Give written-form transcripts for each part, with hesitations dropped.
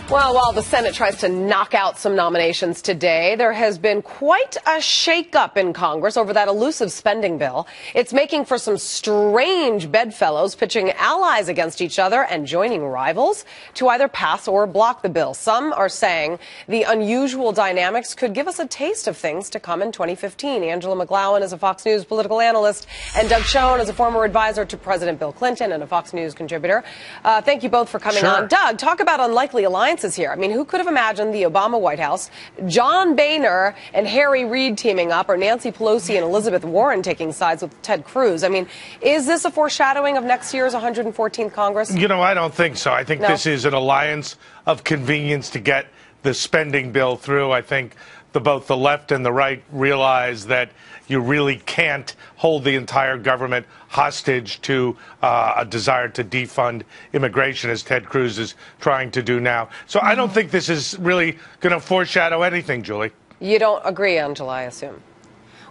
Well, while the Senate tries to knock out some nominations today, there has been quite a shakeup in Congress over that elusive spending bill. It's making for some strange bedfellows, pitching allies against each other and joining rivals to either pass or block the bill. Some are saying the unusual dynamics could give us a taste of things to come in 2015. Angela McGlowan is a Fox News political analyst, and Doug Schoen is a former advisor to President Bill Clinton and a Fox News contributor. Thank you both for coming on. Doug, talk about unlikely alliances here. I mean, who could have imagined the Obama White House, John Boehner and Harry Reid teaming up, or Nancy Pelosi and Elizabeth Warren taking sides with Ted Cruz? I mean, is this a foreshadowing of next year's 114th Congress? You know, I don't think so. I think this is an alliance of convenience to get the spending bill through. I think both the left and the right realize that you really can't hold the entire government hostage to a desire to defund immigration, as Ted Cruz is trying to do now. So I don't think this is really going to foreshadow anything, Julie. You don't agree, Angela, I assume.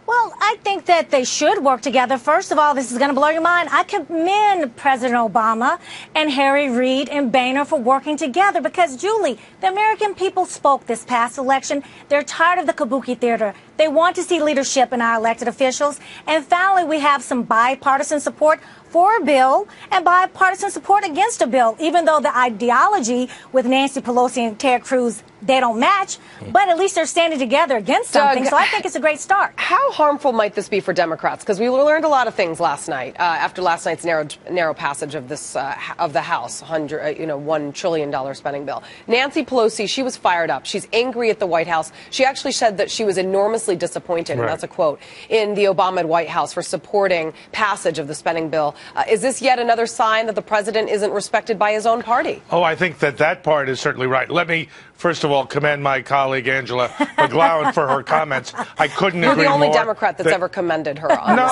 Well, I think that they should work together. First of all, this is going to blow your mind. I commend President Obama and Harry Reid and Boehner for working together because, Julie, the American people spoke this past election. They're tired of the kabuki theater. They want to see leadership in our elected officials. And finally, we have some bipartisan support for a bill and bipartisan support against a bill, even though the ideology with Nancy Pelosi and Ted Cruz, they don't match, but at least they're standing together against something, so I think it's a great start. How harmful might this be for Democrats? Because we learned a lot of things last night after last night's narrow passage of this of the House $1 trillion spending bill. Nancy Pelosi, she was fired up. She's angry at the White House. She actually said that she was enormously disappointed, and that's a quote, in the Obama White House for supporting passage of the spending bill. Is this yet another sign that the president isn't respected by his own party? Oh, I think that part is certainly right. Let me, first of all, commend my colleague Angela McGlowan for her comments. I couldn't agree more. You're the only Democrat that's ever commended her on No.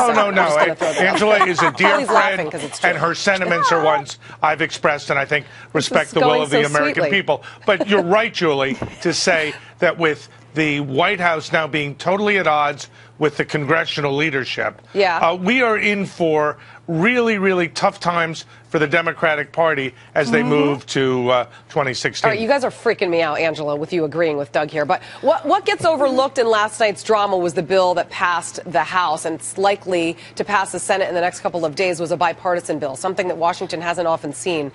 Angela is a dear friend, and her sentiments are ones I've expressed, and I think respect the will of the American people. But you're right, Julie, to say that with the White House now being totally at odds with the congressional leadership, we are in for really, really tough times for the Democratic Party as they move to 2016. All right, you guys are freaking me out, Angela, with you agreeing with Doug here. But what gets overlooked in last night's drama was the bill that passed the House, and it's likely to pass the Senate in the next couple of days, was a bipartisan bill, something that Washington hasn't often seen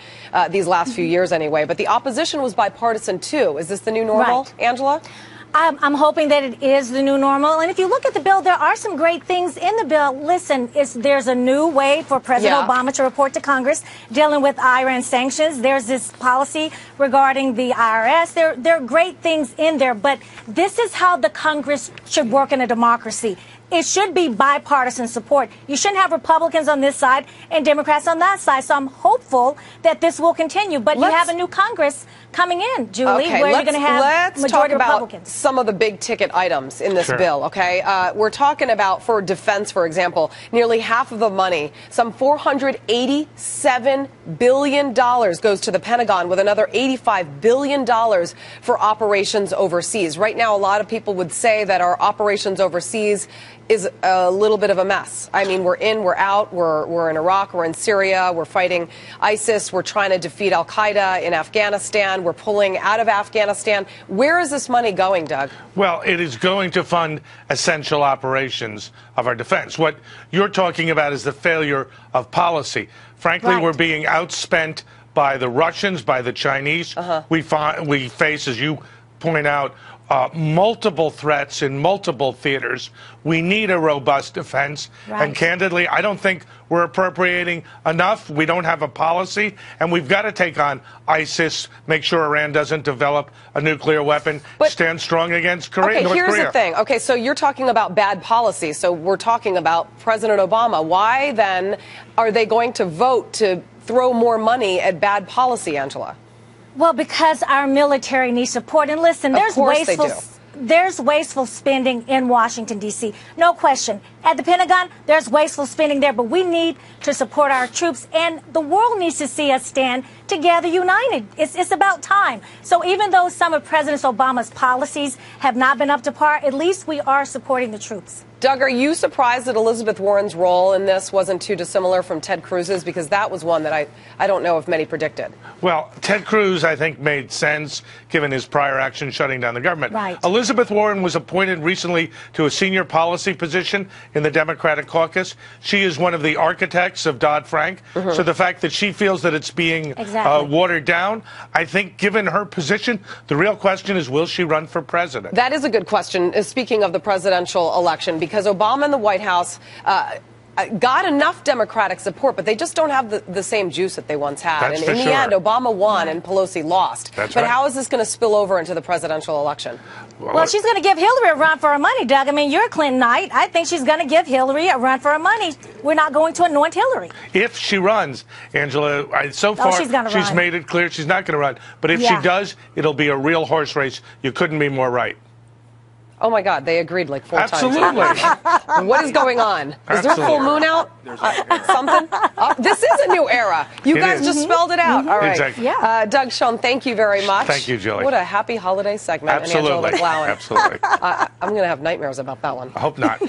these last few years anyway. But the opposition was bipartisan, too. Is this the new normal, Angela? I'm hoping that it is the new normal. And if you look at the bill, there are some great things in the bill. Listen, there's a new way for President Obama to report to Congress dealing with Iran sanctions. There's this policy regarding the IRS. There are great things in there, but this is how the Congress should work in a democracy. It should be bipartisan support. You shouldn't have Republicans on this side and Democrats on that side. So I'm hopeful that this will continue. But you have a new Congress coming in, Julie, where you're going to have majority Republicans. Some of the big ticket items in this bill, okay? We're talking about, for defense, for example, nearly half of the money, some $487 billion goes to the Pentagon, with another $85 billion for operations overseas. Right now, a lot of people would say that our operations overseas is a little bit of a mess. I mean, we're in, we're out, we're in Iraq, we're in Syria, we're fighting ISIS, we're trying to defeat al-Qaeda in Afghanistan, we're pulling out of Afghanistan. Where is this money going, Doug? Well, it is going to fund essential operations of our defense. What you're talking about is the failure of policy. Frankly, we're being outspent by the Russians, by the Chinese. We face, as you point out, multiple threats in multiple theaters. We need a robust defense. And candidly, I don't think we're appropriating enough. We don't have a policy. And we've got to take on ISIS, make sure Iran doesn't develop a nuclear weapon, stand strong against North Korea. Okay, here's the thing. Okay, so you're talking about bad policy. So we're talking about President Obama. Why then are they going to vote to throw more money at bad policy, Angela? Well, because our military needs support. And listen, there's wasteful spending in Washington, D.C. No question. At the Pentagon, there's wasteful spending there, but we need to support our troops. And the world needs to see us stand together, united. It's about time. So even though some of President Obama's policies have not been up to par, at least we are supporting the troops. Doug, are you surprised that Elizabeth Warren's role in this wasn't too dissimilar from Ted Cruz's? Because that was one that I don't know if many predicted. Well, Ted Cruz, I think, made sense given his prior action shutting down the government. Right. Elizabeth Warren was appointed recently to a senior policy position in the Democratic caucus. She is one of the architects of Dodd-Frank. So the fact that she feels that it's being watered down, I think, given her position, the real question is, will she run for president? That is a good question, speaking of the presidential election, because Obama and the White House got enough Democratic support, but they just don't have the same juice that they once had. That's and for in sure. the end, Obama won and Pelosi lost. That's but right. how is this going to spill over into the presidential election? Well, she's going to give Hillary a run for her money, Doug. I mean, you're a Clintonite. I think she's going to give Hillary a run for her money. We're not going to anoint Hillary. If she runs, Angela, so far she's made it clear she's not going to run. But if she does, it'll be a real horse race. You couldn't be more right. Oh, my God. They agreed like 4 Absolutely. times. What is going on? Is there a full moon out? Something? This is a new era. You guys just spelled it out. All right. Exactly. Doug Schoen, thank you very much. Thank you, Julie. What a happy holiday segment. Absolutely. And Angela McLowan. Absolutely. I'm going to have nightmares about that one. I hope not.